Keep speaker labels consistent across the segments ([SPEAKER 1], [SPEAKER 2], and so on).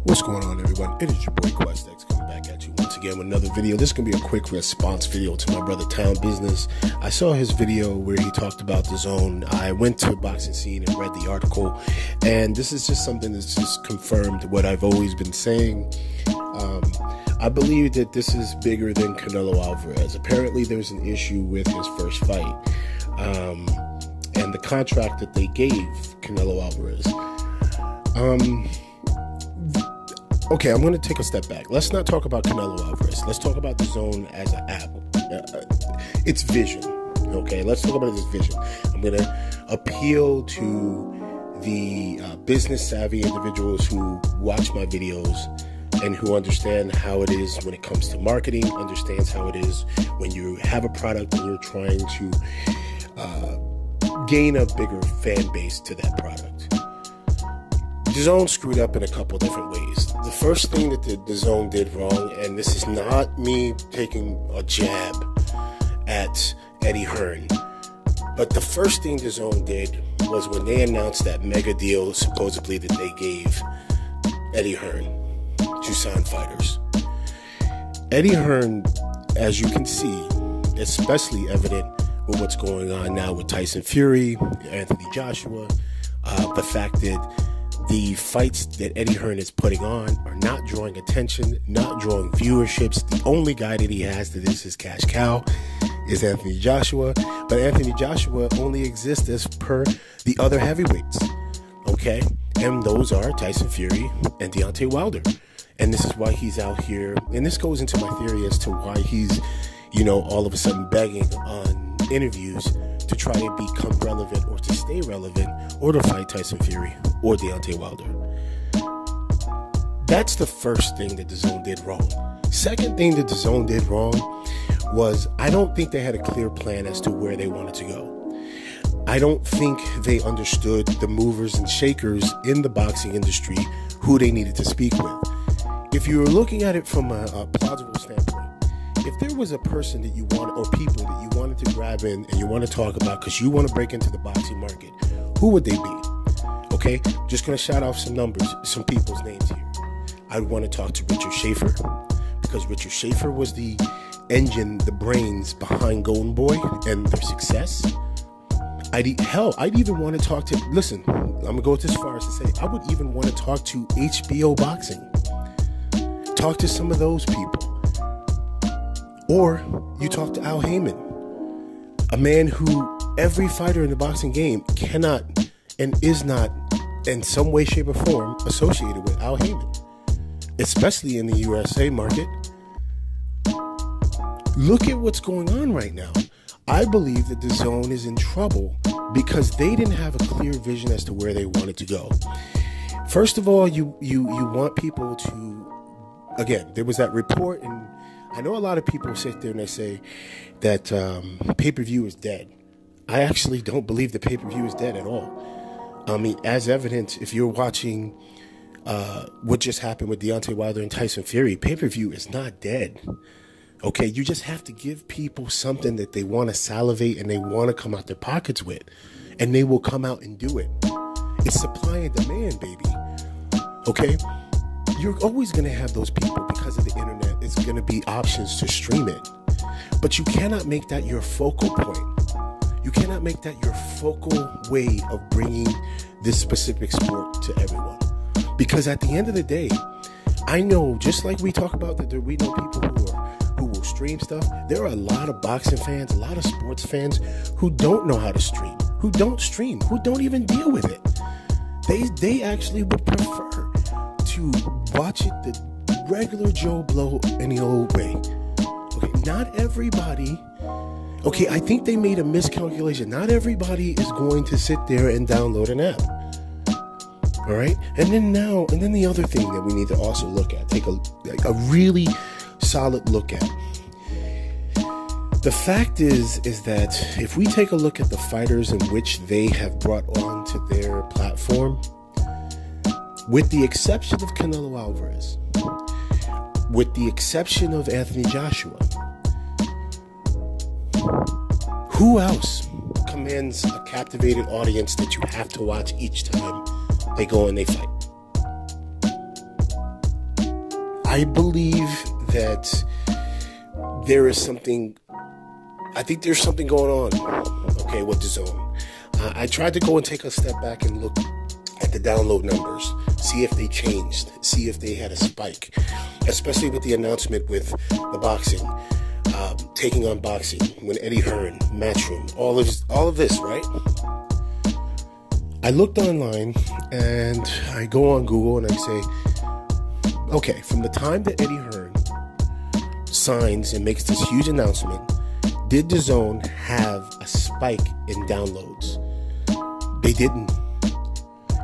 [SPEAKER 1] What's going on, everyone? It is your boy QuestX coming back at you once again with another video. This is going to be a quick response video to my brother Town Business. I saw his video where he talked about Dazn. I went to Boxing Scene and read the article, and this is just something that's just confirmed what I've always been saying. I believe that this is bigger than Canelo Álvarez. Apparently, there's an issue with his first fight, and the contract that they gave Canelo Álvarez. Okay, I'm going to take a step back. Let's not talk about Canelo Álvarez. Let's talk about Dazn as an app. Its vision. Okay, let's talk about its vision. I'm going to appeal to the business-savvy individuals who watch my videos and who understand how it is when it comes to marketing, understands how it is when you have a product and you're trying to gain a bigger fan base to that product. Dazn screwed up in a couple different ways. The first thing that Dazn did wrong, and this is not me taking a jab at Eddie Hearn, but the first thing Dazn did was when they announced that mega deal supposedly that they gave Eddie Hearn to sign fighters. Eddie Hearn, as you can see, especially evident with what's going on now with Tyson Fury, Anthony Joshua, the fact that the fights that Eddie Hearn is putting on are not drawing attention, not drawing viewerships. The only guy that he has that is his cash cow is Anthony Joshua. But Anthony Joshua only exists as per the other heavyweights. Okay? And those are Tyson Fury and Deontay Wilder. And this is why he's out here. And this goes into my theory as to why he's, all of a sudden begging on interviews to try to become relevant or to stay relevant or to fight Tyson Fury or Deontay Wilder. That's the first thing that Dazn did wrong. Second thing that Dazn did wrong was I don't think they had a clear plan as to where they wanted to go. I don't think they understood the movers and shakers in the boxing industry who they needed to speak with. If you were looking at it from a plausible standpoint, if there was a person that you wanted, or people that you wanted to grab in and you want to talk about because you want to break into the boxing market, who would they be? Okay, just going to shout off some numbers, some people's names here. I'd want to talk to Richard Schaefer, because Richard Schaefer was the engine, the brains behind Golden Boy and their success. I'd even want to talk to, listen, I'm going to go this far as to say, I would even want to talk to HBO Boxing. Talk to some of those people. Or you talk to Al Heyman, a man who every fighter in the boxing game cannot and is not in some way, shape, or form associated with Al Heyman, especially in the USA market. Look at what's going on right now. I believe that Dazn is in trouble because they didn't have a clear vision as to where they wanted to go. First of all, you want people to, again, there was that report, and I know a lot of people sit there and they say that pay-per-view is dead. I actually don't believe the pay-per-view is dead at all. I mean, as evidence, if you're watching what just happened with Deontay Wilder and Tyson Fury, pay-per-view is not dead. Okay, you just have to give people something that they want to salivate and they want to come out their pockets with, and they will come out and do it. It's supply and demand, baby. Okay? You're always going to have those people because of the internet. It's going to be options to stream it. But you cannot make that your focal point. You cannot make that your focal way of bringing this specific sport to everyone. Because at the end of the day, I know, just like we talk about that, we know people who will stream stuff. There are a lot of boxing fans, a lot of sports fans who don't know how to stream, who don't stream, who don't even deal with it. They actually would prefer to watch it the regular Joe Blow any old way. Okay, not everybody. Okay, I think they made a miscalculation. Not everybody is going to sit there and download an app. All right, and then the other thing that we need to also look at, take a really solid look at. The fact is that if we take a look at the fighters in which they have brought onto their platform, with the exception of Canelo Álvarez, with the exception of Anthony Joshua, who else commands a captivated audience that you have to watch each time they go and they fight? I believe that there is something. I think there's something going on. Okay, with Dazn. I tried to go and take a step back and look at the download numbers, see if they changed, see if they had a spike, especially with the announcement with the boxing, taking on boxing, when Eddie Hearn, Matchroom, all of this, right? I looked online and I go on Google and I say, okay, from the time that Eddie Hearn signs and makes this huge announcement, did Dazn have a spike in downloads? They didn't.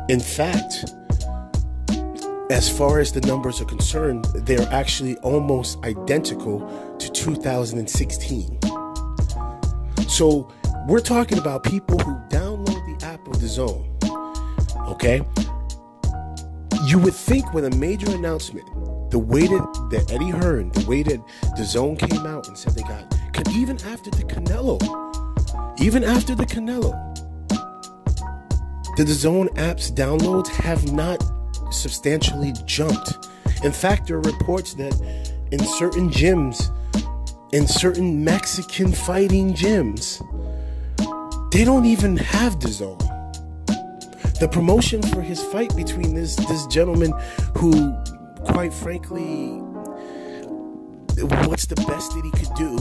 [SPEAKER 1] In fact, as far as the numbers are concerned, they're actually almost identical to 2016. So we're talking about people who download the app of Dazn. Okay? You would think with a major announcement, the way that Eddie Hearn, the way that Dazn came out and said they got, even after the Canelo, the Dazn app's downloads have not substantially jumped. In fact, there are reports that in certain gyms, in certain Mexican fighting gyms, they don't even have Dazn. The promotion for his fight between this gentleman who, quite frankly, what's the best that he could do?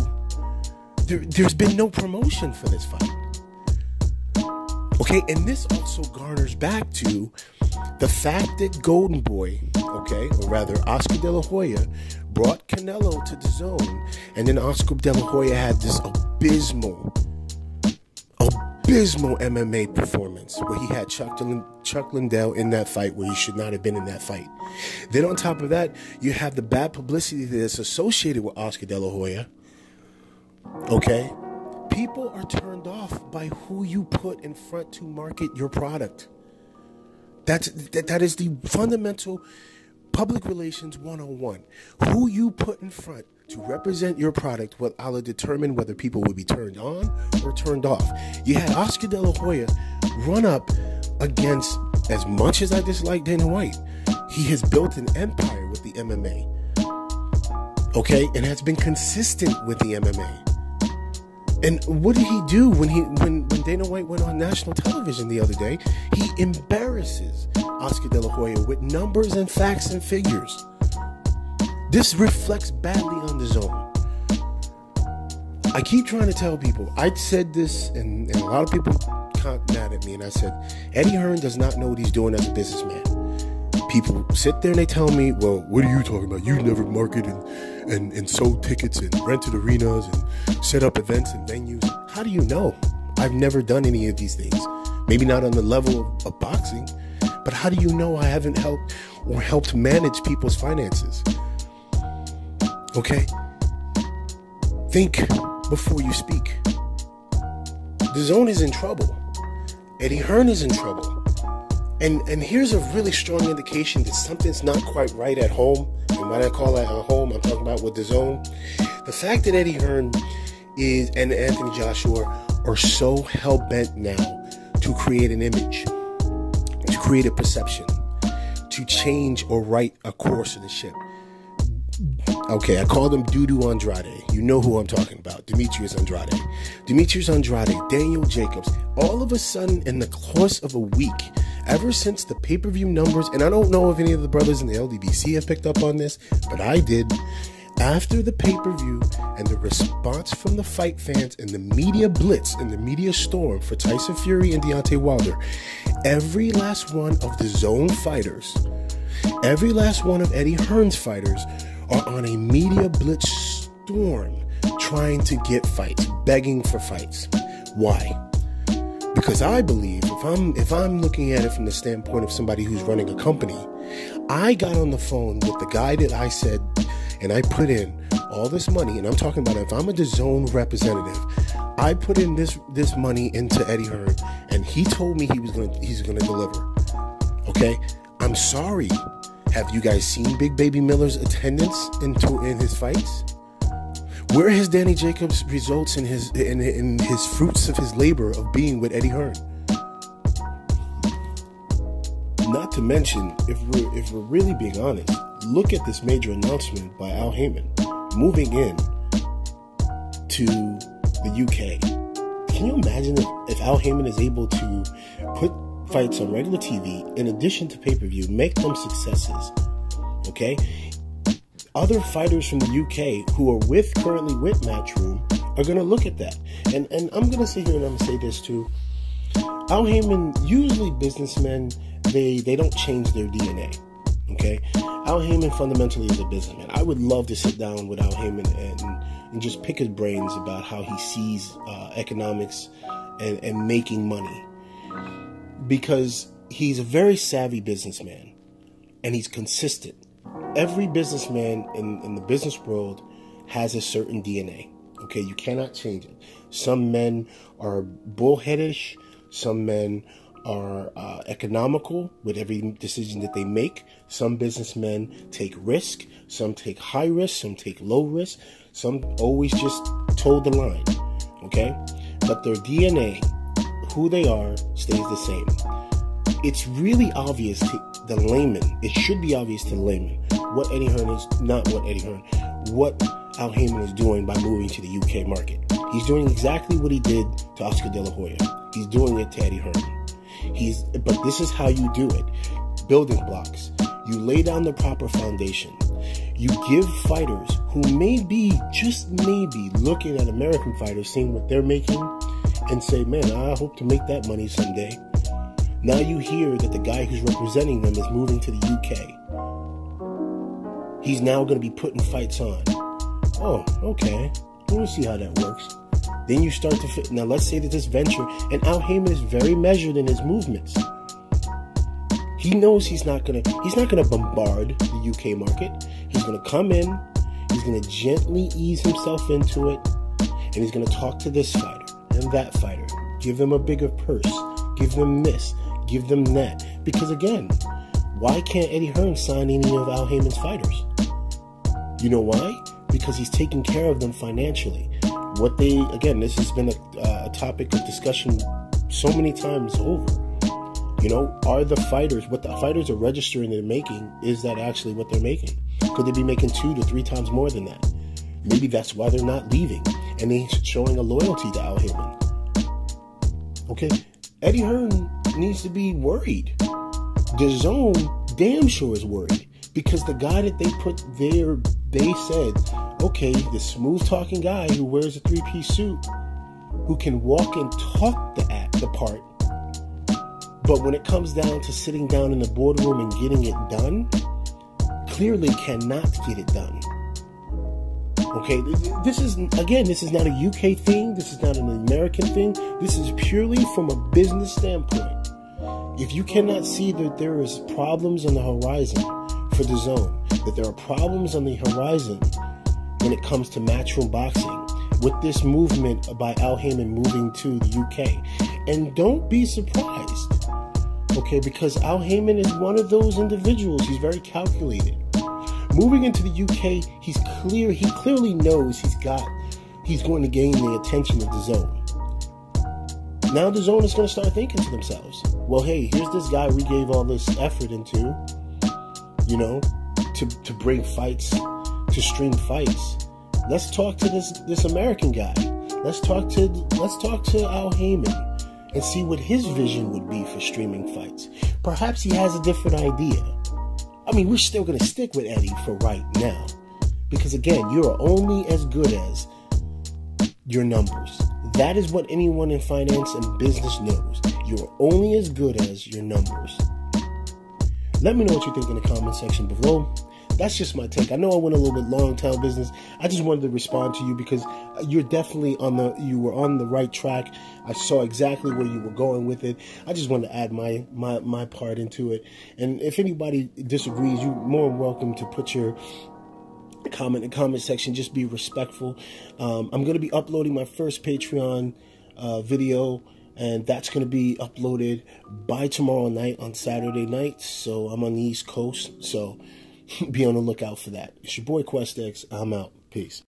[SPEAKER 1] There's been no promotion for this fight. Okay, and this also garners back to the fact that Golden Boy, okay, or rather Oscar De La Hoya, brought Canelo to Dazn, and then Oscar De La Hoya had this abysmal MMA performance where he had Chuck Liddell in that fight where he should not have been in that fight. Then on top of that, you have the bad publicity that's associated with Oscar De La Hoya. Okay? People are turned off by who you put in front to market your product. That is the fundamental public relations 101. Who you put in front to represent your product will determine whether people will be turned on or turned off. You had Oscar De La Hoya run up against, as much as I dislike Dana White, he has built an empire with the MMA. Okay? And has been consistent with the MMA. And what did he do when Dana White went on national television the other day? He embarrasses Oscar De La Hoya with numbers and facts and figures. This reflects badly on Dazn. I keep trying to tell people, I said this, and a lot of people got mad at me, and I said, Eddie Hearn does not know what he's doing as a businessman. People sit there and they tell me, well, what are you talking about? You've never marketed and sold tickets and rented arenas and set up events and venues. How do you know? I've never done any of these things. Maybe not on the level of boxing, but how do you know I haven't helped manage people's finances? Okay? Think before you speak. Dazn is in trouble. Eddie Hearn is in trouble. And here's a really strong indication that something's not quite right at home. And when I call that at home, I'm talking about with Dazn. The fact that Eddie Hearn and Anthony Joshua are so hell-bent now to create an image, to create a perception, to change or right a course of the ship. Okay, I called him Dudu Andrade. You know who I'm talking about. Demetrius Andrade, Daniel Jacobs. All of a sudden, in the course of a week, ever since the pay-per-view numbers, and I don't know if any of the brothers in the LDBC have picked up on this, but I did. After the pay-per-view and the response from the fight fans and the media blitz and the media storm for Tyson Fury and Deontay Wilder, every last one of the Dazn fighters, every last one of Eddie Hearn's fighters are on a media blitz storm trying to get fights, begging for fights. Why? Because I believe if I'm looking at it from the standpoint of somebody who's running a company, I got on the phone with the guy that I said, and I put in all this money, and I'm talking about if I'm a Dazn representative, I put in this money into Eddie Hearn, and he told me he's gonna deliver. Okay, I'm sorry. Have you guys seen Big Baby Miller's attendance in his fights? Where has Danny Jacobs results in his fruits of his labor of being with Eddie Hearn? Not to mention, if we're really being honest, look at this major announcement by Al Heyman moving in to the UK. Can you imagine if Al Heyman is able to put fights on regular TV in addition to pay-per-view, make them successes? Okay? Other fighters from the UK who are currently with Matchroom are going to look at that. And I'm going to sit here and I'm going to say this too. Al Heyman, usually businessmen, they don't change their DNA. Okay? Al Heyman fundamentally is a businessman. I would love to sit down with Al Heyman and just pick his brains about how he sees economics and making money. Because he's a very savvy businessman and he's consistent. Every businessman in the business world has a certain DNA. Okay, you cannot change it. Some men are bullheadish. Some men are economical with every decision that they make. Some businessmen take risk. Some take high risk. Some take low risk. Some always just toe the line. Okay, but their DNA, who they are, stays the same. It's really obvious to the layman. It should be obvious to the layman what Eddie Hearn is, not what Eddie Hearn, what Al Heyman is doing by moving to the UK market. He's doing exactly what he did to Oscar De La Hoya. He's doing it to Eddie Hearn. But this is how you do it. Building blocks. You lay down the proper foundation. You give fighters who may be, just maybe, looking at American fighters, seeing what they're making, and say, man, I hope to make that money someday. Now you hear that the guy who's representing them is moving to the UK. He's now going to be putting fights on. Oh, okay. Let me see how that works. Then you start to fit. Now let's say that this venture, and Al Heyman is very measured in his movements. He knows he's not gonna bombard the UK market. He's gonna come in, he's gonna gently ease himself into it, and he's gonna talk to this fighter and that fighter. Give them a bigger purse. Give them this. Give them that. Because again, why can't Eddie Hearn sign any of Al Heyman's fighters? You know why? Because he's taking care of them financially. This has been a topic of discussion so many times over. You know, what the fighters are registering they're making, is that actually what they're making? Could they be making 2 to 3 times more than that? Maybe that's why they're not leaving, and they're showing a loyalty to Al Heyman. Okay, Eddie Hearn needs to be worried. Dazn damn sure is worried, because the guy that they put there, they said, okay, the smooth talking guy who wears a 3-piece suit, who can walk and talk the part, but when it comes down to sitting down in the boardroom and getting it done, clearly cannot get it done. Okay, this is not a UK thing. This is not an American thing. This is purely from a business standpoint. If you cannot see that there is problems on the horizon for Dazn, that there are problems on the horizon when it comes to Matchroom boxing, with this movement by Al Heyman moving to the UK. And don't be surprised, okay, because Al Heyman is one of those individuals. He's very calculated. Moving into the UK, he clearly knows he's going to gain the attention of Dazn. Now Dazn is going to start thinking to themselves, well, hey, here's this guy we gave all this effort into, you know, to bring fights, to stream fights. Let's talk to this American guy. Let's talk to Al Heyman and see what his vision would be for streaming fights. Perhaps he has a different idea. I mean, we're still going to stick with Eddie for right now, because again, you're only as good as your numbers. That is what anyone in finance and business knows. You're only as good as your numbers. Let me know what you think in the comment section below. That's just my take. I know I went a little bit long, Town Business. I just wanted to respond to you because you're definitely you were on the right track. I saw exactly where you were going with it. I just wanted to add my part into it. And if anybody disagrees, you're more than welcome to put your comment in the comment section. Just be respectful. I'm going to be uploading my first Patreon video, and that's going to be uploaded by tomorrow night on Saturday night. So I'm on the East Coast, so be on the lookout for that. It's your boy QuestX. I'm out. Peace.